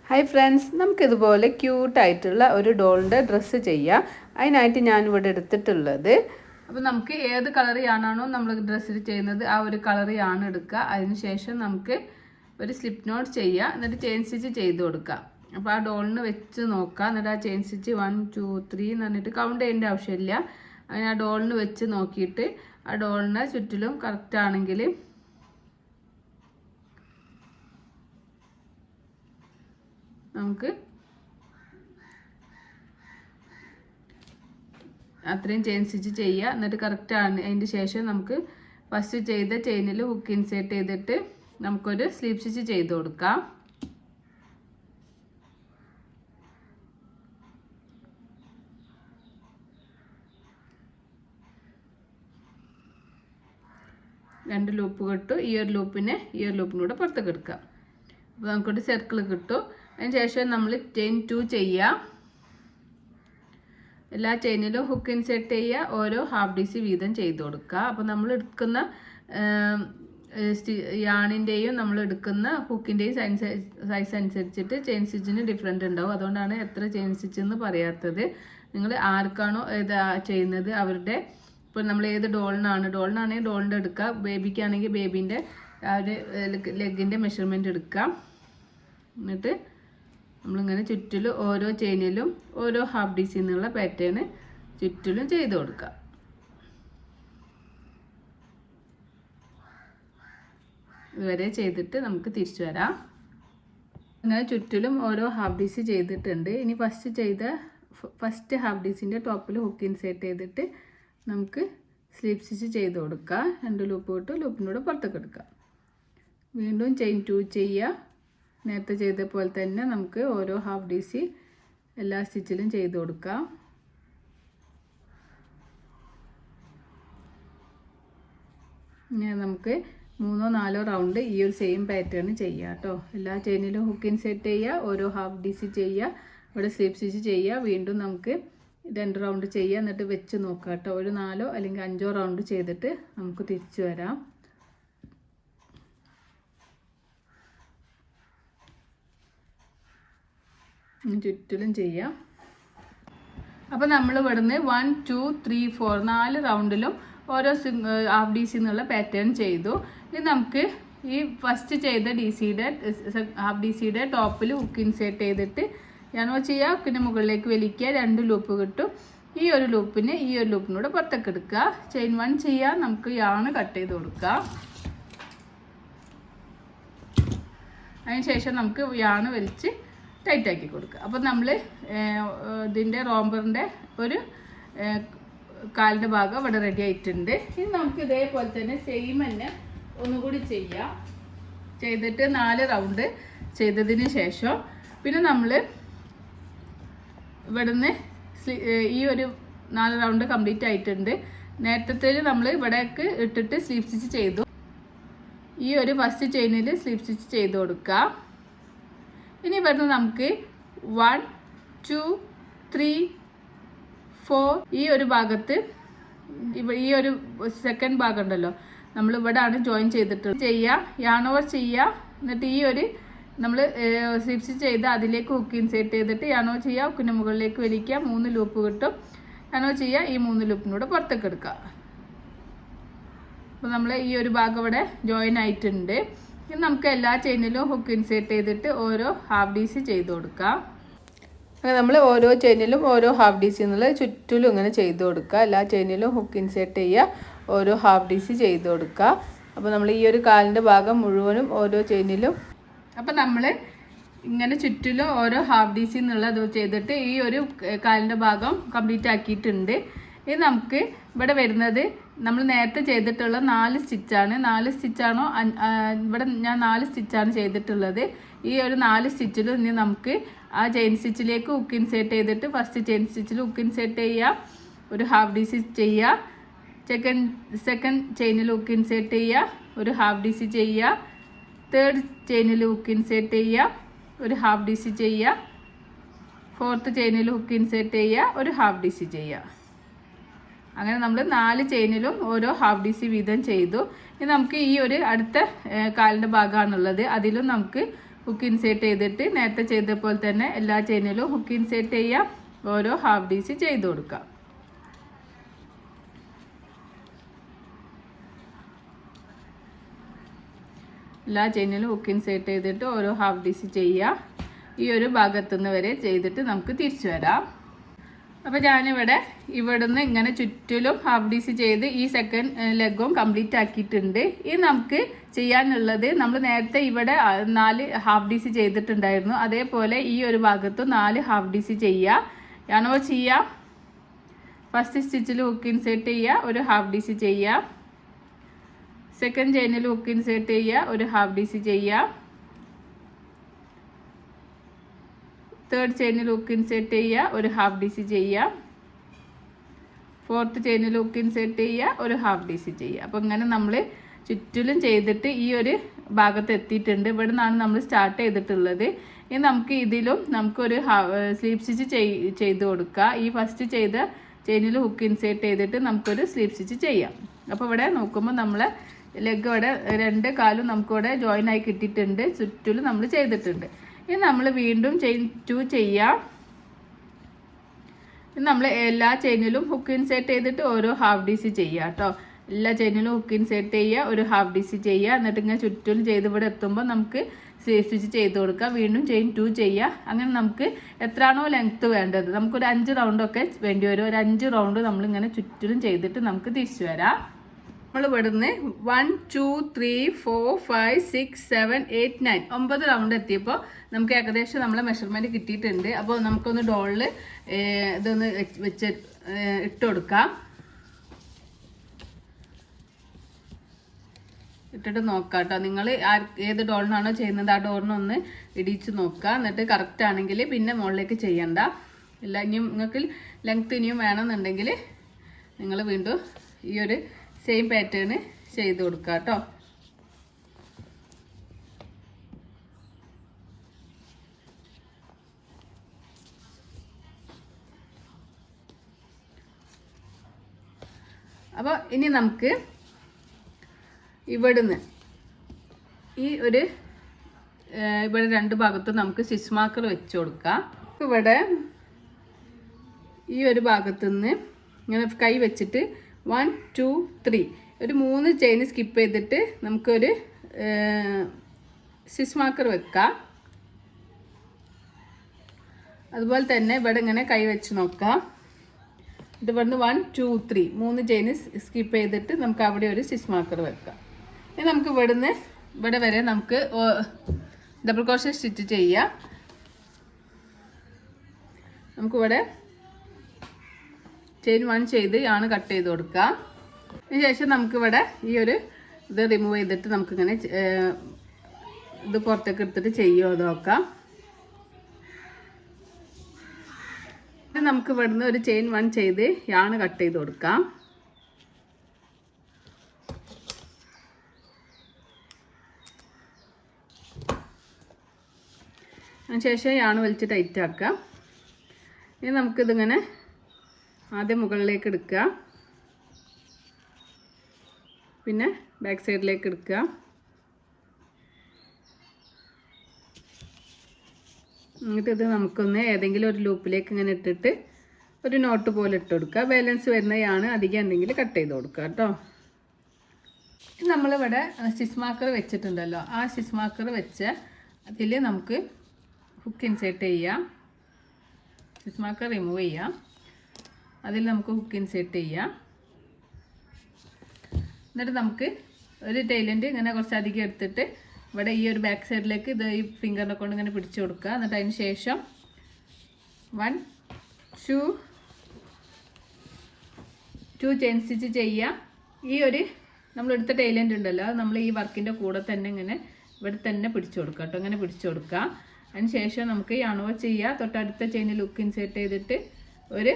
Hi friends, നമുക്കിതുപോലെ ക്യൂട്ടായിട്ടുള്ള ഒരു ഡോളിൻ്റെ dress ചെയ്യാം. അതിനായിട്ട് ഞാനിവിടെ എടുത്തിട്ടുള്ളത്, അപ്പോൾ നമുക്ക് ഏത് കളറിയാണോ നമ്മൾ ഡ്രസ്സിൽ ചെയ്യുന്നത് ആ ഒരു കളറിയാണ് എടുക്കുക. അതിനുശേഷം നമുക്ക് ഒരു സ്ലിപ്പ് നോട്ട് ചെയ്യുക, എന്നിട്ട് ചെയിൻ സ്റ്റിച്ച് ചെയ്ത് കൊടുക്കുക. അപ്പോൾ ആ ഡോളിന് വെച്ച് നോക്കുക, എന്നിട്ട് ആ ചെയിൻ സ്റ്റിച്ച് 1 2 3 എന്ന് പറഞ്ഞിട്ട് കൗണ്ട് ചെയ്യേണ്ട ആവശ്യമില്ല. അങ്ങനെ ആ ഡോളിന് വെച്ച് നോക്കിയിട്ട് ആ ഡോളിനെ ചുറ്റിലും കറക്റ്റ് ആണെങ്കിൽ നമുക്ക് അത്രയും ചെയിൻ സ്റ്റിച്ച് ചെയ്യുക. എന്നിട്ട് കറക്റ്റ് ആണ്. അതിൻ്റെ ശേഷം നമുക്ക് ഫസ്റ്റ് ചെയ്ത ചെയിനിൽ ഹുക്ക് ഇൻസേർട്ട് ചെയ്തിട്ട് നമുക്കൊരു സ്ലീപ്പ് സ്റ്റിച്ച് ചെയ്ത് കൊടുക്കാം. രണ്ട് ലൂപ്പ് കിട്ടും. ഈ ഒരു ലൂപ്പിനെ ഈ ഒരു ലൂപ്പിനൂടെ പുറത്തേക്ക് എടുക്കാം. അപ്പോൾ നമുക്കൊരു സർക്കിൾ കിട്ടും. അതിന് ശേഷം നമ്മൾ ചെയിൻ 2 ചെയ്യുക. എല്ലാ ചെയിനിലും ഹുക്ക് ഇൻസേർട്ട് ചെയ്യുക. ഓരോ ഹാഫ് DC വീതം ചെയ്ത് കൊടുക്കുക. അപ്പോൾ നമ്മൾ എടുക്കുന്ന യാണിൻ്റെയും നമ്മൾ എടുക്കുന്ന ഹുക്കിൻ്റെയും സൈസ് അനുസരിച്ചിട്ട് ചെയിൻ സ്റ്റിച്ചിന് ഡിഫറെൻ്റ് ഉണ്ടാവും. അതുകൊണ്ടാണ് എത്ര ചെയിൻ സ്റ്റിച്ച് എന്ന് പറയാത്തത്. നിങ്ങൾ ആർക്കാണോ ഇത് ചെയ്യുന്നത് അവരുടെ, ഇപ്പോൾ നമ്മൾ ഏത് ഡോളിനാണെങ്കിൽ ഡോളിൻ്റെ എടുക്കുക, ബേബിക്കാണെങ്കിൽ ബേബീൻ്റെ ആ ഒരു ലെഗിൻ്റെ മെഷർമെൻറ്റ് എടുക്കാം. എന്നിട്ട് നമ്മളിങ്ങനെ ചുറ്റിലും ഓരോ ചെയിനിലും ഓരോ ഹാഫ് DC എന്നുള്ള പാറ്റേൺ ചുറ്റിലും ചെയ്ത് കൊടുക്കുക. ഇതുവരെ ചെയ്തിട്ട് നമുക്ക് തിരിച്ചു വരാം. അങ്ങനെ ചുറ്റിലും ഓരോ ഹാഫ് DC ചെയ്തിട്ടുണ്ട്. ഇനി ഫസ്റ്റ് ഹാഫ് DCൻ്റെ ടോപ്പിൽ ഹുക്ക് ഇൻസേർട്ട് ചെയ്തിട്ട് നമുക്ക് സ്ലീപ്പ് സ്റ്റിച്ച് ചെയ്ത് കൊടുക്കുക. 2 ലൂപ്പ് കിട്ടും. ലൂപ്പിനൂടെ പുറത്തേക്ക് എടുക്കുക. വീണ്ടും ചെയിൻ 2 ചെയ്യുക. നേരത്തെ ചെയ്ത പോലെ തന്നെ നമുക്ക് ഓരോ ഹാഫ് DC എല്ലാ സ്റ്റിച്ചിലും ചെയ്ത് കൊടുക്കാം. ഇനി നമുക്ക് 3 4 റൗണ്ട് ഈ ഒരു സെയിം പാറ്റേൺ ചെയ്യാം കേട്ടോ. എല്ലാ ചെയിനിലും ഹുക്ക് ഇൻസേർട്ട് ചെയ്യുക, ഓരോ ഹാഫ് DC ചെയ്യുക, ഇവിടെ സ്ലീപ്പ് സ്റ്റിച്ച് ചെയ്യുക. വീണ്ടും നമുക്ക് 2 റൗണ്ട് ചെയ്യുക. എന്നിട്ട് വെച്ച് നോക്കുക കേട്ടോ. ഒരു 4 അല്ലെങ്കിൽ 5 റൗണ്ട് ചെയ്തിട്ട് നമുക്ക് തിരിച്ചു വരാം. ചുറ്റിലും ചെയ്യാം. അപ്പോൾ നമ്മൾ ഇവിടുന്ന് 1 2 3 4 4 റൗണ്ടിലും ഓരോ ഹാഫ് DC എന്നുള്ള പാറ്റേൺ ചെയ്തു. ഇത് നമുക്ക് ഈ ഫസ്റ്റ് ചെയ്ത ഹാഫ് DCയുടെ ടോപ്പിൽ ഹുക്ക് ഇൻസേർട്ട് ചെയ്തിട്ട് ഞാനോ ചെയ്യുക, ഹുക്കിൻ്റെ മുകളിലേക്ക് വലിക്കുക. 2 ലൂപ്പ് കിട്ടും. ഈ ഒരു ലൂപ്പിനൂടെ പുറത്തേക്ക് എടുക്കുക. ചെയിൻ 1 ചെയ്യുക. നമുക്ക് യാണ് കട്ട് ചെയ്ത് കൊടുക്കുക. അതിനുശേഷം നമുക്ക് യാണ് വലിച്ച് ടൈറ്റാക്കി കൊടുക്കുക. അപ്പോൾ നമ്മൾ ഇതിൻ്റെ റോംബറിൻ്റെ ഒരു കാലിൻ്റെ ഭാഗം ഇവിടെ റെഡി ആയിട്ടുണ്ട്. ഇനി നമുക്ക് ഇതേപോലെ തന്നെ സെയിം തന്നെ ഒന്നുകൂടി ചെയ്യാം. ചെയ്തിട്ട് 4 റൗണ്ട് ചെയ്തതിന് ശേഷം പിന്നെ നമ്മൾ ഇവിടുന്ന് ഈ ഒരു 4 റൗണ്ട് കംപ്ലീറ്റ് ആയിട്ടുണ്ട്. നേരത്തെ നമ്മൾ ഇവിടേക്ക് ഇട്ടിട്ട് സ്ലീപ്പ് സ്റ്റിച്ച് ചെയ്തു. ഈ ഒരു ഫസ്റ്റ് ചെയിനിൽ സ്ലീപ്പ് സ്റ്റിച്ച് ചെയ്ത് കൊടുക്കുക. ഇനി ഇവിടുന്ന് നമുക്ക് 1 2 3 4 ഈ ഒരു ഭാഗത്ത് ഈ ഒരു സെക്കൻഡ് ഭാഗം ഉണ്ടല്ലോ, നമ്മൾ ഇവിടെയാണ് ജോയിൻ ചെയ്തിട്ടുള്ളത്. യാൺ ഓവർ ചെയ്യുക. എന്നിട്ട് ഈ ഒരു നമ്മൾ സ്ലിപ്പ് സ്റ്റിച്ച് ചെയ്ത് അതിലേക്ക് ഹുക്ക് ഇൻസേർട്ട് ചെയ്തിട്ട് യാൺ ഓവർ ചെയ്യുക. ഹുക്കിൻ്റെ മുകളിലേക്ക് വലിക്കുക. 3 ലൂപ്പ് കിട്ടും. യാൺ ഓവർ ചെയ്യുക. ഈ 3 ലൂപ്പിനൂടെ പുറത്തേക്ക് എടുക്കുക. അപ്പോൾ നമ്മൾ ഈ ഒരു ഭാഗം ഇവിടെ ജോയിൻ ആയിട്ടുണ്ട്. ഇനി നമുക്ക് എല്ലാ ചെയിനിലും ഹുക്ക് ഇൻസേർട്ട് ചെയ്തിട്ട് ഓരോ ഹാഫ് DC ചെയ്ത് കൊടുക്കാം. അങ്ങനെ നമ്മൾ ഓരോ ചെയിനിലും ഓരോ ഹാഫ് DC എന്നുള്ള ചുറ്റിലും ഇങ്ങനെ ചെയ്ത് കൊടുക്കുക. എല്ലാ ചെയിനിലും ഹുക്ക് ഇൻസേർട്ട് ചെയ്യുക, ഓരോ ഹാഫ് DC ചെയ്ത് കൊടുക്കുക. അപ്പോൾ നമ്മൾ ഈ ഒരു കാലിൻ്റെ ഭാഗം മുഴുവനും ഓരോ ചെയിനിലും, അപ്പോൾ നമ്മൾ ഇങ്ങനെ ചുറ്റിലും ഓരോ ഹാഫ് DC എന്നുള്ളത് ചെയ്തിട്ട് ഈ ഒരു കാലിൻ്റെ ഭാഗം കംപ്ലീറ്റ് ആക്കിയിട്ടുണ്ട്. ഇത് നമുക്ക് ഇവിടെ വരുന്നത് നമ്മൾ നേരത്തെ ചെയ്തിട്ടുള്ള 4 സ്റ്റിച്ചാണ്. 4 സ്റ്റിച്ചാണോ ഇവിടെ ഞാൻ 4 സ്റ്റിച്ചാണ് ചെയ്തിട്ടുള്ളത്. ഈ ഒരു 4 സ്റ്റിച്ചിലും ഇനി നമുക്ക് ആ ചെയിൻ സ്റ്റിച്ചിലേക്ക് ഹുക്ക് ഇൻസേർട്ട് ചെയ്തിട്ട് ഫസ്റ്റ് ചെയിൻ സ്റ്റിച്ചിൽ ഹുക്ക് ഇൻസേർട്ട് ചെയ്യുക, ഒരു ഹാഫ് DC ചെയ്യുക. സെക്കൻഡ് ചെയിനിൽ ഹുക്ക് ഇൻസേർട്ട് ചെയ്യുക, ഒരു ഹാഫ് DC ചെയ്യുക. തേർഡ് ചെയിനിൽ ഹുക്ക് ഇൻസേർട്ട് ചെയ്യുക, ഒരു ഹാഫ് DC ചെയ്യുക. ഫോർത്ത് ചെയിനിൽ ഹുക്ക് ഇൻസേർട്ട് ചെയ്യുക, ഒരു ഹാഫ് DC ചെയ്യുക. അങ്ങനെ നമ്മൾ 4 ചെയിനിലും ഓരോ ഹാഫ് DC വീതം ചെയ്തു. ഇനി നമുക്ക് ഈ ഒരു അടുത്ത കാലിൻ്റെ ഭാഗമാണുള്ളത്. അതിലും നമുക്ക് ഹുക്ക് ഇൻസേർട്ട് ചെയ്തിട്ട് നേരത്തെ ചെയ്ത പോലെ തന്നെ എല്ലാ ചെയിനിലും ഹുക്ക് ഇൻസേർട്ട് ചെയ്യാം. ഓരോ ഹാഫ് ഡീസ് ചെയ്ത് കൊടുക്കാം. എല്ലാ ചെയിനിലും ഹുക്ക് ഇൻസേർട്ട് ചെയ്തിട്ട് ഓരോ ഹാഫ് ഡീസ് ചെയ്യുക. ഈ ഒരു ഭാഗത്തുനിന്ന് വരെ ചെയ്തിട്ട് നമുക്ക് തിരിച്ചു വരാം. അപ്പോൾ ഞാനിവിടെ ഇവിടുന്ന് ഇങ്ങനെ ചുറ്റിലും ഹാഫ് ഡീസ് ചെയ്ത് ഈ സെക്കൻഡ് ലെഗും കംപ്ലീറ്റ് ആക്കിയിട്ടുണ്ട്. ഇനി നമുക്ക് ചെയ്യാനുള്ളത്, നമ്മൾ നേരത്തെ ഇവിടെ 4 ഹാഫ് ഡീസ് ചെയ്തിട്ടുണ്ടായിരുന്നു, അതേപോലെ ഈ ഒരു ഭാഗത്ത് 4 ഹാഫ് ഡീസ് ചെയ്യുക. ആണോ ചെയ്യുക. ഫസ്റ്റ് സ്റ്റിച്ചിൽ ഹുക്ക് ഇൻസേർട്ട് ചെയ്യുക, ഒരു ഹാഫ് ഡീസ് ചെയ്യുക. സെക്കൻഡ് ചെയിനിൽ ഹുക്ക് ഇൻസേർട്ട് ചെയ്യുക, ഒരു ഹാഫ് ഡീസ് ചെയ്യുക. തേർഡ് ചെയിനിൽ ഹുക്ക് ഇൻസേർട്ട് ചെയ്യുക, ഒരു ഹാഫ് ഡീസ് ചെയ്യുക. ഫോർത്ത് ചെയിനിൽ ഹുക്ക് ഇൻസേർട്ട് ചെയ്യുക, ഒരു ഹാഫ് ഡീസ് ചെയ്യുക. അപ്പോൾ ഇങ്ങനെ നമ്മൾ ചുറ്റിലും ചെയ്തിട്ട് ഈ ഒരു ഭാഗത്ത് എത്തിയിട്ടുണ്ട്. ഇവിടെ നിന്നാണ് നമ്മൾ സ്റ്റാർട്ട് ചെയ്തിട്ടുള്ളത്. ഇനി നമുക്ക് ഇതിലും നമുക്കൊരു സ്ലീപ്പ് സ്റ്റിച്ച് ചെയ്ത് കൊടുക്കുക. ഈ ഫസ്റ്റ് ചെയ്ത ചെയിനിൽ ഹുക്ക് ഇൻസേർട്ട് ചെയ്തിട്ട് നമുക്കൊരു സ്ലീപ്പ് സ്റ്റിച്ച് ചെയ്യാം. അപ്പോൾ ഇവിടെ നോക്കുമ്പോൾ നമ്മൾ ലെഗ് ഇവിടെ 2 കാലും നമുക്കിവിടെ ജോയിൻ ആയി കിട്ടിയിട്ടുണ്ട്. ചുറ്റിലും നമ്മൾ ചെയ്തിട്ടുണ്ട്. ഇനി നമ്മൾ വീണ്ടും ചെയിൻ 2 ചെയ്യാം. നമ്മൾ എല്ലാ ചെയിനിലും ഹുക്ക് ഇൻസേർട്ട് ചെയ്തിട്ട് ഓരോ ഹാഫ് ഡീസ് ചെയ്യുക കേട്ടോ. എല്ലാ ചെയിനിലും ഹുക്ക് ഇൻസേർട്ട് ചെയ്യുക, ഒരു ഹാഫ് ഡീസ് ചെയ്യുക. എന്നിട്ട് ഇങ്ങനെ ചുറ്റിലും ചെയ്ത് ഇവിടെ എത്തുമ്പോൾ നമുക്ക് സ്ലീവ് സ്റ്റിച്ച് ചെയ്ത് കൊടുക്കുക. വീണ്ടും ചെയിൻ 2 ചെയ്യുക. അങ്ങനെ നമുക്ക് എത്രയാണോ ലെങ്ത്ത് വേണ്ടത്, നമുക്കൊരു 5 റൗണ്ടൊക്കെ വേണ്ടി വരും. ഒരു 5 റൗണ്ട് നമ്മളിങ്ങനെ ചുറ്റിലും ചെയ്തിട്ട് നമുക്ക് തിരിച്ചു വരാം. നമ്മൾ ഇവിടുന്ന് 1 2 3 4 5 6 7 8 9 9 റൗണ്ട് എത്തിയപ്പോൾ നമുക്ക് ഏകദേശം നമ്മളെ മെഷർമെൻറ്റ് കിട്ടിയിട്ടുണ്ട്. അപ്പോൾ നമുക്കൊന്ന് ഡോളിൽ ഇതൊന്ന് വെച്ച് ഇട്ട് കൊടുക്കാം. ഇട്ടിട്ട് നോക്കാം കേട്ടോ. നിങ്ങൾ ഏത് ഡോളിനാണോ ചെയ്യുന്നത് ആ ഡോറിനൊന്ന് ഇടിച്ച് നോക്കുക. എന്നിട്ട് കറക്റ്റ് ആണെങ്കിൽ പിന്നെ മുകളിലേക്ക് ചെയ്യണ്ട. ഇല്ല, ഇനിയും നിങ്ങൾക്ക് ലെങ്ത്ത് ഇനിയും വേണമെന്നുണ്ടെങ്കിൽ നിങ്ങൾ വീണ്ടും ഈ ഒരു സെയിം പാറ്റേൺ ചെയ്ത് കൊടുക്കുക കേട്ടോ. അപ്പോൾ ഇനി നമുക്ക് ഇവിടുന്ന് ഈ ഒരു ഇവിടെ 2 ഭാഗത്തും നമുക്ക് സ്റ്റിച്ച് മാർക്കർ വെച്ച് കൊടുക്കാം. ഇവിടെ ഈ ഒരു ഭാഗത്തുനിന്ന് ഇങ്ങനെ കൈ വെച്ചിട്ട് 1 2 3 ഒരു 3 ചെയിൻ സ്കിപ്പ് ചെയ്തിട്ട് നമുക്കൊരു സ്റ്റിച്ച് മാർക്കർ വെക്കാം. അതുപോലെ തന്നെ ഇവിടെ ഇങ്ങനെ കൈ വെച്ച് നോക്കാം. ഇത് ഇവിടുന്ന് 1 2 3 3 ചെയിൻ സ്കിപ്പ് ചെയ്തിട്ട് നമുക്ക് അവിടെ ഒരു സ്റ്റിച്ച് മാർക്കർ വെക്കാം. ഇനി നമുക്ക് ഇവിടുന്ന് ഇവിടെ വരെ നമുക്ക് ഡബിൾ ക്രോഷേ സ്റ്റിച്ച് ചെയ്യാം. നമുക്കിവിടെ ചെയിൻ 1 ചെയ്ത് ആണ് കട്ട് ചെയ്ത് കൊടുക്കാം. അതിന് ശേഷം നമുക്കിവിടെ ഈ ഒരു ഇത് റിമൂവ് ചെയ്തിട്ട് നമുക്കിങ്ങനെ ഇത് പുറത്തേക്ക് എടുത്തിട്ട് ചെയ്യുമോ നോക്കാം. ഇത് നമുക്ക് ഇവിടുന്ന് ഒരു ചെയിൻ 1 ചെയ്ത് യാണ് കട്ട് ചെയ്ത് കൊടുക്കാം. അതിനുശേഷം യാണ് വലിച്ച് ടൈറ്റ് ആക്കാം. ഇനി നമുക്കിതിങ്ങനെ ആദ്യം മുകളിലേക്ക് എടുക്കുക, പിന്നെ ബാക്ക് സൈഡിലേക്ക് എടുക്കുക. എന്നിട്ട് ഇത് നമുക്കൊന്ന് ഏതെങ്കിലും ഒരു ലൂപ്പിലേക്ക് ഇങ്ങനെ ഇട്ടിട്ട് ഒരു നോട്ട് പോലെ ഇട്ട് കൊടുക്കുക. ബാലൻസ് വരുന്നതാണ് അധികം ഉണ്ടെങ്കിൽ കട്ട് ചെയ്ത് കൊടുക്കുക കേട്ടോ. നമ്മളിവിടെ സ്റ്റിച്ച് മാർക്കർ വെച്ചിട്ടുണ്ടല്ലോ, ആ സ്റ്റിച്ച് മാർക്കർ വെച്ച് അതിൽ നമുക്ക് ഹുക്ക് ഇൻസേർട്ട് ചെയ്യാം. സ്റ്റിച്ച് മാർക്കർ റിമൂവ് ചെയ്യാം. അതിൽ നമുക്ക് ഹുക്ക് ഇൻസേർട്ട് ചെയ്യാം. എന്നിട്ട് നമുക്ക് ഒരു ടൈലൻറ്റ് ഇങ്ങനെ കുറച്ചധികം എടുത്തിട്ട് ഇവിടെ ഈ ഒരു ബാക്ക് സൈഡിലേക്ക് ഇത് ഈ ഫിംഗറിനെ കൊണ്ട് ഇങ്ങനെ പിടിച്ചു കൊടുക്കുക. എന്നിട്ട് അതിന് ശേഷം 1 2 ചെയിൻ സ്റ്റിച്ച് ചെയ്യുക. ഈ ഒരു നമ്മളെടുത്ത ടൈലൻറ്റ് ഉണ്ടല്ലോ, അത് നമ്മൾ ഈ വർക്കിൻ്റെ കൂടെ തന്നെ ഇങ്ങനെ ഇവിടെ തന്നെ പിടിച്ചു കൊടുക്കുക കേട്ടോ. ഇങ്ങനെ പിടിച്ചു കൊടുക്കുക. അതിന് ശേഷം നമുക്ക് ഈ അണുവ ചെയ്യുക. തൊട്ടടുത്ത ചെയിനിൽ ഹുക്ക് ഇൻസേർട്ട് ചെയ്തിട്ട് ഒരു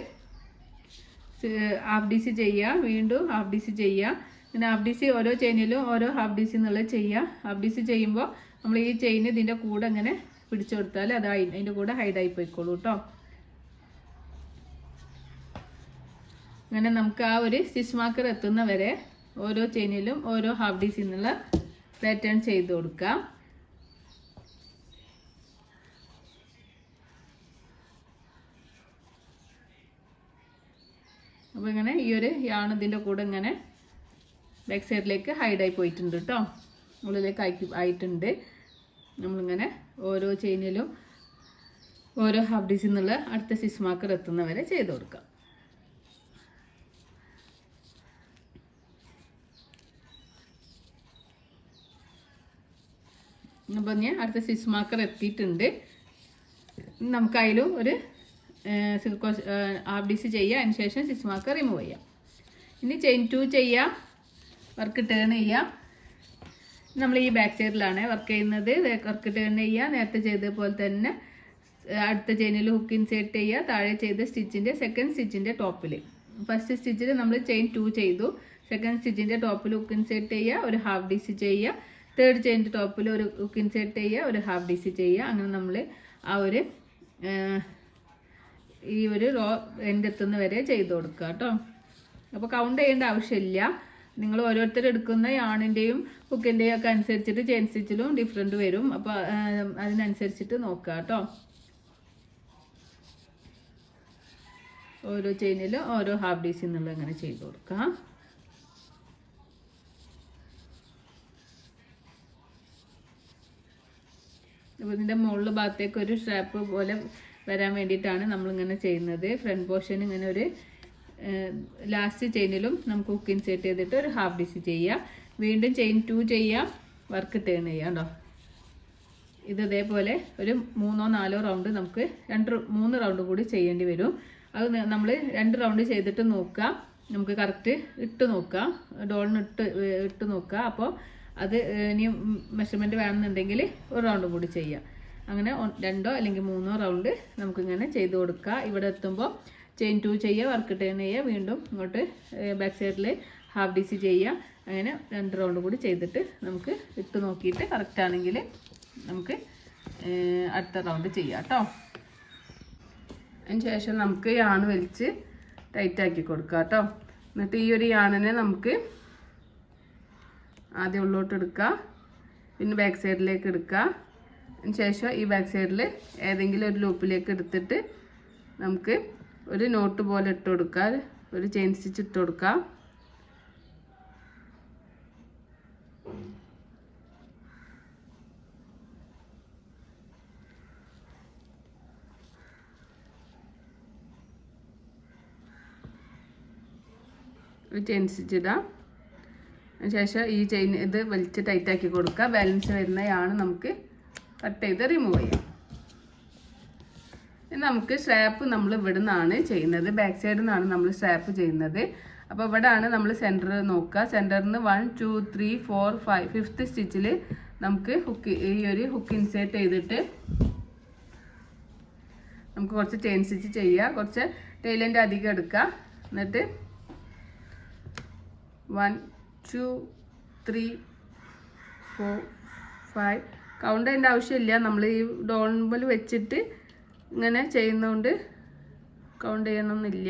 ഹാഫ് ഡീസി ചെയ്യുക. വീണ്ടും ഹാഫ് ഡീസി ചെയ്യുക. പിന്നെ ഹാഫ് ഡീസി ഓരോ ചെയിനിലും ഓരോ ഹാഫ് ഡീസി എന്നുള്ളത് ചെയ്യുക. ഹാഫ് ഡീസി ചെയ്യുമ്പോൾ നമ്മൾ ഈ ചെയിൻ ഇതിൻ്റെ കൂടെ ഇങ്ങനെ പിടിച്ചു കൊടുത്താൽ അത് അതിൻ്റെ കൂടെ ഹൈഡായി പോയിക്കോളൂ കേട്ടോ. അങ്ങനെ നമുക്ക് ആ ഒരു സ്റ്റിച്ച് മാർക്കർ എത്തുന്ന വരെ ഓരോ ചെയിനിലും ഓരോ ഹാഫ് ഡീസി എന്നുള്ള പാറ്റേൺ ചെയ്ത് കൊടുക്കാം. അപ്പോൾ ഇങ്ങനെ ഈ ഒരു യാൺ ഇതിൻ്റെ കൂടെ ഇങ്ങനെ ബാക്ക് സൈഡിലേക്ക് ഹൈഡായി പോയിട്ടുണ്ട് കേട്ടോ, ഉള്ളിലേക്ക് ആയിട്ടുണ്ട്. നമ്മളിങ്ങനെ ഓരോ ചെയിനിലും ഓരോ ഹാഫ് ഡീസിൽ നിന്നുള്ള അടുത്ത സ്റ്റിച്ച് മാർക്കർ എത്തുന്നവരെ ചെയ്ത് കൊടുക്കാം. അപ്പോൾ ഞാൻ അടുത്ത സ്റ്റിച്ച് മാർക്കർ എത്തിയിട്ടുണ്ട്. നമുക്ക് അതിലും ഒരു ഹാഫ് ഡീസ് ചെയ്യുക, അതിന് ശേഷം സ്റ്റിച്ച് മാർക്കർ റിമൂവ് ചെയ്യാം. ഇനി ചെയിൻ 2 ചെയ്യുക, വർക്ക് ടേൺ ചെയ്യുക. നമ്മൾ ഈ ബാക്ക് സൈഡിലാണ് വർക്ക് ചെയ്യുന്നത്. വർക്ക് ടേൺ ചെയ്യുക, നേരത്തെ ചെയ്തതുപോലെ തന്നെ അടുത്ത ചെയിനിൽ ഹുക്ക് ഇൻസേർട്ട് ചെയ്യുക, താഴെ ചെയ്ത സ്റ്റിച്ചിൻ്റെ സെക്കൻഡ് സ്റ്റിച്ചിൻ്റെ ടോപ്പിൽ. ഫസ്റ്റ് സ്റ്റിച്ചിൽ നമ്മൾ ചെയിൻ 2 ചെയ്തു, സെക്കൻഡ് സ്റ്റിച്ചിൻ്റെ ടോപ്പിൽ ഹുക്ക് ഇൻസേർട്ട് ചെയ്യുക, ഒരു ഹാഫ് ഡീസ് ചെയ്യുക, തേർഡ് ചെയിൻ്റെ ടോപ്പിൽ ഒരു ഹുക്ക് ഇൻസേർട്ട് ചെയ്യുക, ഒരു ഹാഫ് ഡീസ് ചെയ്യുക. അങ്ങനെ നമ്മൾ ആ ഒരു ഈ ഒരു റോ എൻഡ് എത്തുന്ന വരെ ചെയ്ത് കൊടുക്കുക കേട്ടോ. അപ്പോൾ കൗണ്ട് ചെയ്യേണ്ട ആവശ്യമില്ല. നിങ്ങൾ ഓരോരുത്തർ എടുക്കുന്ന യാണിൻ്റെയും ഹുക്കിൻ്റെയും ഒക്കെ അനുസരിച്ചിട്ട് ചെയിൻ സ്റ്റിച്ചിലും ഡിഫറെൻറ്റ് വരും. അപ്പോൾ അതിനനുസരിച്ചിട്ട് നോക്കുക കേട്ടോ. ഓരോ ചെയിനിലും ഓരോ ഹാഫ് ഡീസിൽ നിന്നുള്ള അങ്ങനെ ചെയ്ത് കൊടുക്കുക. അപ്പോൾ ഇതിൻ്റെ മുകളിൽ ഭാഗത്തേക്ക് ഒരു സ്ട്രാപ്പ് പോലെ വരാൻ വേണ്ടിയിട്ടാണ് നമ്മളിങ്ങനെ ചെയ്യുന്നത്. ഫ്രണ്ട് പോർഷൻ ഇങ്ങനെ ഒരു ലാസ്റ്റ് ചെയിനിലും നമുക്ക് ഹുക്ക് ഇൻസേർട്ട് ചെയ്തിട്ട് ഒരു ഹാഫ് ഡീസ് ചെയ്യുക. വീണ്ടും ചെയിൻ 2 ചെയ്യുക, വർക്ക് ടേൺ ചെയ്യുക കേട്ടോ. ഇത് ഇതേപോലെ ഒരു 3-4 റൗണ്ട് നമുക്ക് 3 റൗണ്ട് കൂടി ചെയ്യേണ്ടി വരും. അത് നമ്മൾ 2 റൗണ്ട് ചെയ്തിട്ട് നോക്കുക, നമുക്ക് കറക്റ്റ് ഇട്ട് നോക്കുക, ഡോളിന് ഇട്ട് നോക്കുക. അപ്പോൾ അത് ഇനി മെഷർമെൻറ്റ് വേണമെന്നുണ്ടെങ്കിൽ ഒരു റൗണ്ട് കൂടി ചെയ്യുക. അങ്ങനെ 2 അല്ലെങ്കിൽ 3 റൗണ്ട് നമുക്കിങ്ങനെ ചെയ്ത് കൊടുക്കുക. ഇവിടെ എത്തുമ്പോൾ ചെയിൻ 2 ചെയ്യുക, വർക്ക് ടേൺ ചെയ്യുക, വീണ്ടും ഇങ്ങോട്ട് ബാക്ക് സൈഡിൽ ഹാഫ് ഡീസ് ചെയ്യുക. അങ്ങനെ 2 റൗണ്ട് കൂടി ചെയ്തിട്ട് നമുക്ക് ഇട്ട് നോക്കിയിട്ട് കറക്റ്റ് ആണെങ്കിൽ നമുക്ക് അടുത്ത റൗണ്ട് ചെയ്യാം കേട്ടോ. അതിന് ശേഷം നമുക്ക് യാൺ വലിച്ച് ടൈറ്റാക്കി കൊടുക്കുക കേട്ടോ. എന്നിട്ട് ഈ ഒരു യാണിനെ നമുക്ക് ആദ്യം ഉള്ളോട്ട് എടുക്കുക, പിന്നെ ബാക്ക് സൈഡിലേക്ക് എടുക്കുക. അതിന് ശേഷം ഈ ബാക്ക് സൈഡിൽ ഏതെങ്കിലും ഒരു ലൂപ്പിലേക്ക് എടുത്തിട്ട് നമുക്ക് ഒരു നോട്ട് പോലെ ഇട്ട് കൊടുക്കുക, ഒരു ചെയിൻ സ്റ്റിച്ച് ഇട്ട് കൊടുക്കുക. ഒരു ചെയിൻ സ്റ്റിച്ച് ഇടാം. അതിനുശേഷം ഈ ചെയിൻ ഇത് വലിച്ച് ടൈറ്റാക്കി കൊടുക്കുക. ബാലൻസ് വരുന്നതാണ് നമുക്ക് കട്ട് ചെയ്ത് റിമൂവ് ചെയ്യാം. നമുക്ക് സ്ട്രാപ്പ് നമ്മൾ ഇവിടെ നിന്നാണ് ചെയ്യുന്നത്, ബാക്ക് സൈഡിൽ നിന്നാണ് നമ്മൾ സ്ട്രാപ്പ് ചെയ്യുന്നത്. അപ്പോൾ ഇവിടെയാണ് നമ്മൾ സെൻറ്റർ നോക്കുക. സെൻറ്ററിൽ നിന്ന് 1 2 3 4 5 5th സ്റ്റിച്ചിൽ നമുക്ക് ഈ ഒരു ഹുക്ക് ഇൻസേർട്ട് ചെയ്തിട്ട് നമുക്ക് കുറച്ച് ചെയിൻ സ്റ്റിച്ച് ചെയ്യുക. കുറച്ച് ടൈലൻ്റ് അധികം എടുക്കുക. എന്നിട്ട് 1 2 3 4 5 കൗണ്ട് ചെയ്യേണ്ട ആവശ്യമില്ല. നമ്മൾ ഈ ഡോൾബിൽ വെച്ചിട്ട് ഇങ്ങനെ ചെയ്യുന്നതുകൊണ്ട് കൗണ്ട് ചെയ്യണമെന്നില്ല.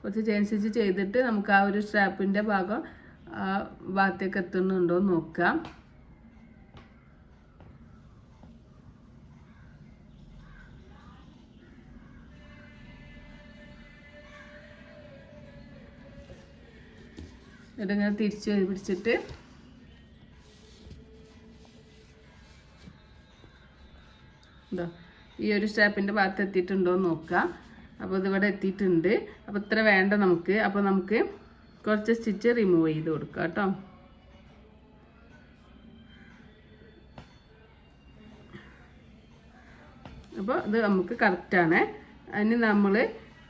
കുറച്ച് ചെയിൻ സ്റ്റിച്ച് ചെയ്തിട്ട് നമുക്ക് ആ ഒരു സ്ട്രാപ്പിൻ്റെ ഭാഗം ആ ഭാഗത്തേക്ക് എത്തുന്നുണ്ടോ എന്ന് നോക്കാം. ഇതിങ്ങനെ തിരിച്ച് പിടിച്ചിട്ട് ഈ ഒരു സ്ട്രാപ്പിൻ്റെ ഭാഗത്ത് എത്തിയിട്ടുണ്ടോ എന്ന് നോക്കുക. അപ്പോൾ ഇതിവിടെ എത്തിയിട്ടുണ്ട്. അപ്പോൾ ഇത്ര വേണ്ട നമുക്ക്. അപ്പോൾ നമുക്ക് കുറച്ച് സ്റ്റിച്ച് റിമൂവ് ചെയ്ത് കൊടുക്കാം കേട്ടോ. അപ്പോൾ ഇത് നമുക്ക് കറക്റ്റാണ്. അതിന് നമ്മൾ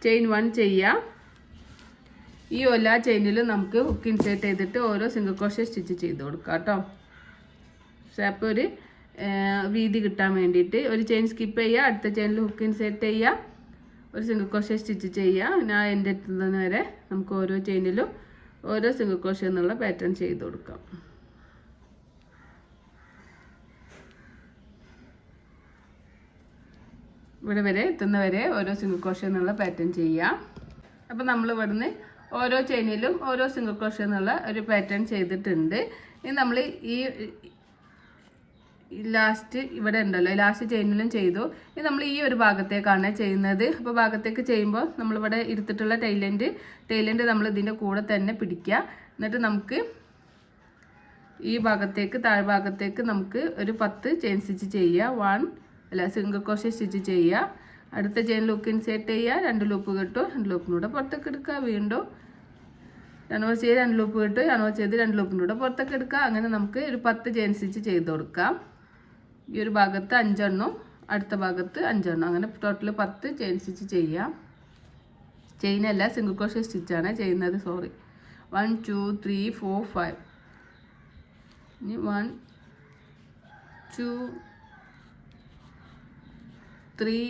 ചെയിൻ 1 ചെയ്യാം. ഈ എല്ലാ ചെയിനിലും നമുക്ക് ഹുക്ക് ഇൻസേർട്ട് ചെയ്തിട്ട് ഓരോ സിംഗിൾ ക്രോഷേ സ്റ്റിച്ച് ചെയ്ത് കൊടുക്കാം കേട്ടോ. സ്ട്രാപ്പ് ഒരു വീതി കിട്ടാൻ വേണ്ടിയിട്ട് ഒരു ചെയിൻ സ്കിപ്പ് ചെയ്യുക, അടുത്ത ചെയിനിൽ ഹുക്ക് ഇൻസേർട്ട് ചെയ്യുക, ഒരു സിംഗിൾ ക്രോഷേ സ്റ്റിച്ച് ചെയ്യുക. ഞാൻ എൻ്റെ എത്തുന്നതിന് വരെ നമുക്ക് ഓരോ ചെയിനിലും ഓരോ സിംഗിൾ ക്രോഷേ എന്നുള്ള പാറ്റേൺ ചെയ്ത് കൊടുക്കാം. ഇവിടെ വരെ എത്തുന്നവരെ ഓരോ സിംഗിൾ ക്രോഷേ എന്നുള്ള പാറ്റേൺ ചെയ്യാം. അപ്പോൾ നമ്മൾ ഇവിടുന്ന് ഓരോ ചെയിനിലും ഓരോ സിംഗിൾ ക്രോഷേ എന്നുള്ള ഒരു പാറ്റേൺ ചെയ്തിട്ടുണ്ട്. ഇനി നമ്മൾ ലാസ്റ്റ് ഇവിടെ ഉണ്ടല്ലോ, ലാസ്റ്റ് ചെയിനിലും ചെയ്തു. ഇത് നമ്മൾ ഈ ഒരു ഭാഗത്തേക്കാണ് ചെയ്യുന്നത്. അപ്പോൾ ഭാഗത്തേക്ക് ചെയ്യുമ്പോൾ നമ്മളിവിടെ എടുത്തിട്ടുള്ള ടൈലൻഡ് നമ്മൾ ഇതിൻ്റെ കൂടെ തന്നെ പിടിക്കുക. എന്നിട്ട് നമുക്ക് ഈ ഭാഗത്തേക്ക് താഴ്ഭാഗത്തേക്ക് നമുക്ക് ഒരു 10 ചെയിൻ സ്റ്റിച്ച് ചെയ്യുക. സിംഗിൾ ക്രോഷേ സ്റ്റിച്ച് ചെയ്യുക. അടുത്ത ചെയിൻ ലൂപ്പ് ഇൻസേർട്ട് ചെയ്യുക. 2 ലൂപ്പ് കിട്ടും. 2 ലൂപ്പിനൂടെ പുറത്തേക്ക് എടുക്കുക. വീണ്ടും രണ്ടോ ചെയ്ത് 2 ലൂപ്പ് കിട്ടും. രണ്ടോ ചെയ്ത് 2 ലൂപ്പിനൂടെ പുറത്തേക്ക് എടുക്കുക. അങ്ങനെ നമുക്ക് ഒരു 10 ചെയിൻ സ്റ്റിച്ച് ചെയ്ത് കൊടുക്കാം. ഈ ഒരു ഭാഗത്ത് 5 എണ്ണം, അടുത്ത ഭാഗത്ത് 5 എണ്ണം, അങ്ങനെ ടോട്ടൽ 10 ചെയിൻ സ്റ്റിച്ച് ചെയ്യാം. ചെയിനല്ല, സിംഗിൾ ക്രോഷേ സ്റ്റിച്ചാണ് ചെയ്യുന്നത്. 1 2 3 4 5. ഇനി 1 2 3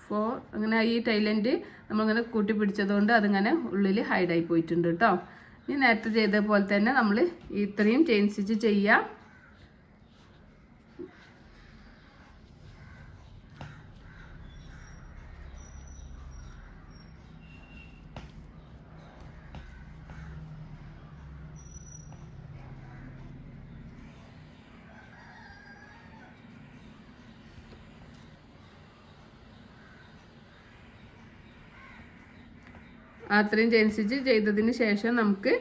4. അങ്ങനെ ഈ ടൈലൻഡ് നമ്മളിങ്ങനെ കൂട്ടി പിടിച്ചതുകൊണ്ട് അതിങ്ങനെ ഉള്ളിൽ ഹൈഡായി പോയിട്ടുണ്ട് കേട്ടോ. ഇനി നേരത്തെ ചെയ്ത പോലെ തന്നെ നമ്മൾ ഇത്രയും ചെയിൻ സ്റ്റിച്ച് ചെയ്യാം. അത്രയും ചെയിൻ സ്റ്റിച്ച് ചെയ്തതിന് ശേഷം നമുക്ക്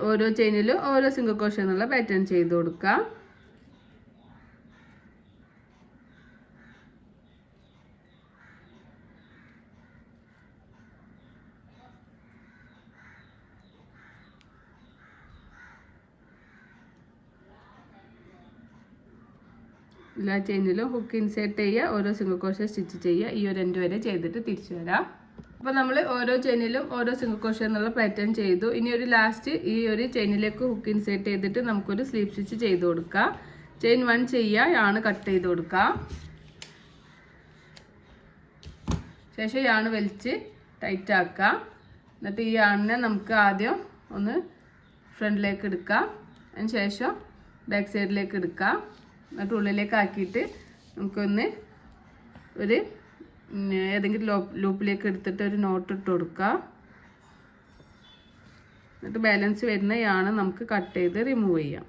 ഓരോ ചെയിനിലും ഓരോ സിംഗിൾ ക്രോഷേ എന്നുള്ള പാറ്റേൺ ചെയ്ത് കൊടുക്കാം. എല്ലാ ചെയിനിലും ഹുക്ക് ഇൻസേർട്ട് ചെയ്യുക. ഓരോ സിംഗിൾ ക്രോഷേ സ്റ്റിച്ച് ചെയ്യുക. ഈ ഒരു എൻഡ് വരെ ചെയ്തിട്ട് തിരിച്ചു വരാം. അപ്പോൾ നമ്മൾ ഓരോ ചെയിനിലും ഓരോ സിംഗിൾ ക്രോഷേ എന്നുള്ള പാറ്റേൺ ചെയ്തു. ഇനി ഒരു ലാസ്റ്റ് ഈ ഒരു ചെയിനിലേക്ക് ഹുക്ക് ഇൻസേർട്ട് ചെയ്തിട്ട് നമുക്കൊരു സ്ലീപ്പ് സ്റ്റിച്ച് ചെയ്ത് കൊടുക്കാം. ചെയിൻ 1 ചെയ്യുക, യാണ് കട്ട് ചെയ്ത് കൊടുക്കാം. ശേഷം യാണ് വലിച്ച് ടൈറ്റ് ആക്കാം. എന്നിട്ട് ഈ യാണിനെ നമുക്ക് ആദ്യം ഒന്ന് ഫ്രണ്ടിലേക്ക് എടുക്കാം. അതിന് ശേഷം ബാക്ക് സൈഡിലേക്ക് എടുക്കാം. എന്നിട്ട് ഉള്ളിലേക്ക് ആക്കിയിട്ട് നമുക്കൊന്ന് ഒരു ഏതെങ്കിലും ലൂപ്പിലേക്ക് എടുത്തിട്ട് ഒരു നോട്ട് ഇട്ട് കൊടുക്കുക. എന്നിട്ട് ബാലൻസ് വരുന്ന യാണ് നമുക്ക് കട്ട് ചെയ്ത് റിമൂവ് ചെയ്യാം.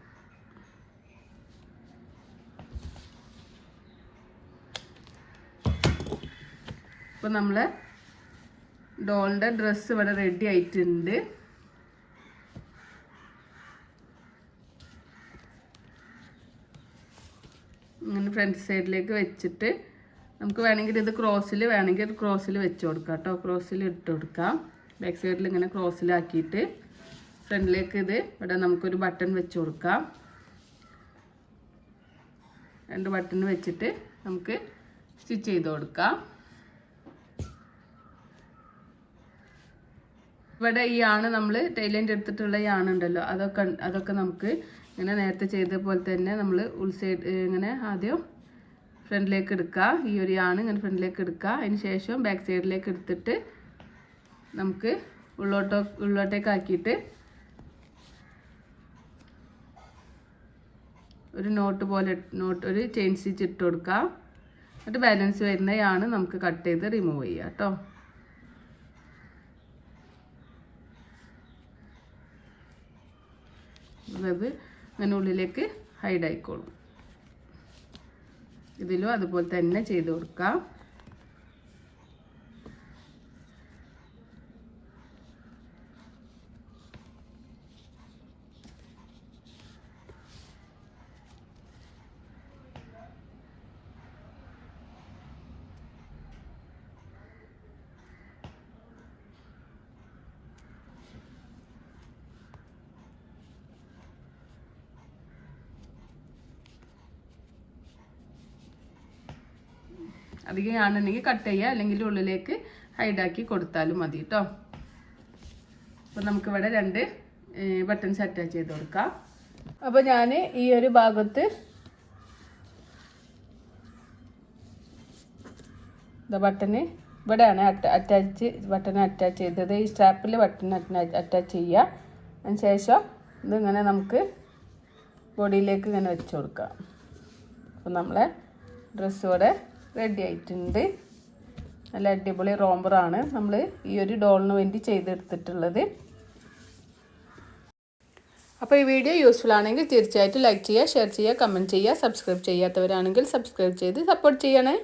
അപ്പോൾ നമ്മൾ ഡോളിൻ്റെ ഡ്രസ്സ് ഇവിടെ റെഡി ആയിട്ടുണ്ട്. ഇങ്ങനെ ഫ്രണ്ട് സൈഡിലേക്ക് വെച്ചിട്ട് നമുക്ക് വേണമെങ്കിൽ ഇത് ക്രോസിൽ വെച്ച് കൊടുക്കാം കേട്ടോ. ക്രോസിൽ ഇട്ട് കൊടുക്കാം. ബാക്ക് സൈഡിൽ ഇങ്ങനെ ക്രോസിലാക്കിയിട്ട് ഫ്രണ്ടിലേക്ക് ഇത് ഇവിടെ നമുക്കൊരു ബട്ടൺ വെച്ച് കൊടുക്കാം. 2 ബട്ടൺ വെച്ചിട്ട് നമുക്ക് സ്റ്റിച്ച് ചെയ്ത് കൊടുക്കാം. ഇവിടെ ഈ യാണ് നമ്മൾ ടൈലൻഡ് എടുത്തിട്ടുള്ള യാണുണ്ടല്ലോ, അതൊക്കെ നമുക്ക് ഇങ്ങനെ നേരത്തെ ചെയ്ത പോലെ തന്നെ നമ്മൾ ഉൾസൈഡ് ഇങ്ങനെ ആദ്യം ഫ്രണ്ടിലേക്ക് എടുക്കുക. ഈ ഒരു യാണ് ഇങ്ങനെ ഫ്രണ്ടിലേക്ക് എടുക്കുക. അതിന് ശേഷം ബാക്ക് സൈഡിലേക്ക് എടുത്തിട്ട് നമുക്ക് ഉള്ളോട്ടേക്ക് ആക്കിയിട്ട് ഒരു ഒരു ചെയിൻ സ്റ്റിച്ച് ഇട്ട് കൊടുക്കുക. എന്നിട്ട് ബാലൻസ് വരുന്ന യാണ് നമുക്ക് കട്ട് ചെയ്ത് റിമൂവ് ചെയ്യാം കേട്ടോ. അത് അങ്ങനെ ഉള്ളിലേക്ക് ഹൈഡ് ആയിക്കോളും. ഇതിലും അതുപോലെ തന്നെ ചെയ്ത് കൊടുക്കാം. അധികം ആണെന്നുണ്ടെങ്കിൽ കട്ട് ചെയ്യുക, അല്ലെങ്കിൽ ഉള്ളിലേക്ക് ഹൈഡാക്കി കൊടുത്താലും മതി കേട്ടോ. അപ്പോൾ നമുക്കിവിടെ 2 ബട്ടൺസ് അറ്റാച്ച് ചെയ്ത് കൊടുക്കാം. അപ്പോൾ ഞാൻ ഈ ഒരു ഭാഗത്ത് ബട്ടൺ ഇവിടെയാണ് ബട്ടൺ അറ്റാച്ച് ചെയ്തത്. ഈ സ്ട്രാപ്പിൽ ബട്ടൺ അറ്റാച്ച് ചെയ്യുക. അതിന് ശേഷം ഇതിങ്ങനെ നമുക്ക് ബോഡിയിലേക്ക് ഇങ്ങനെ വെച്ച് കൊടുക്കാം. അപ്പോൾ നമ്മളെ ഡ്രസ്സ് ഇവിടെ റെഡി ആയിട്ടുണ്ട്. നല്ല അടിപൊളി റോംബറാണ് നമ്മൾ ഈ ഒരു ഡോളിന് വേണ്ടി ചെയ്തെടുത്തിട്ടുള്ളത്. അപ്പോൾ ഈ വീഡിയോ യൂസ്ഫുൾ ആണെങ്കിൽ തീർച്ചയായിട്ടും ലൈക്ക് ചെയ്യുക, ഷെയർ ചെയ്യുക, കമൻറ്റ് ചെയ്യുക. സബ്സ്ക്രൈബ് ചെയ്യാത്തവരാണെങ്കിൽ സബ്സ്ക്രൈബ് ചെയ്ത് സപ്പോർട്ട് ചെയ്യണേ.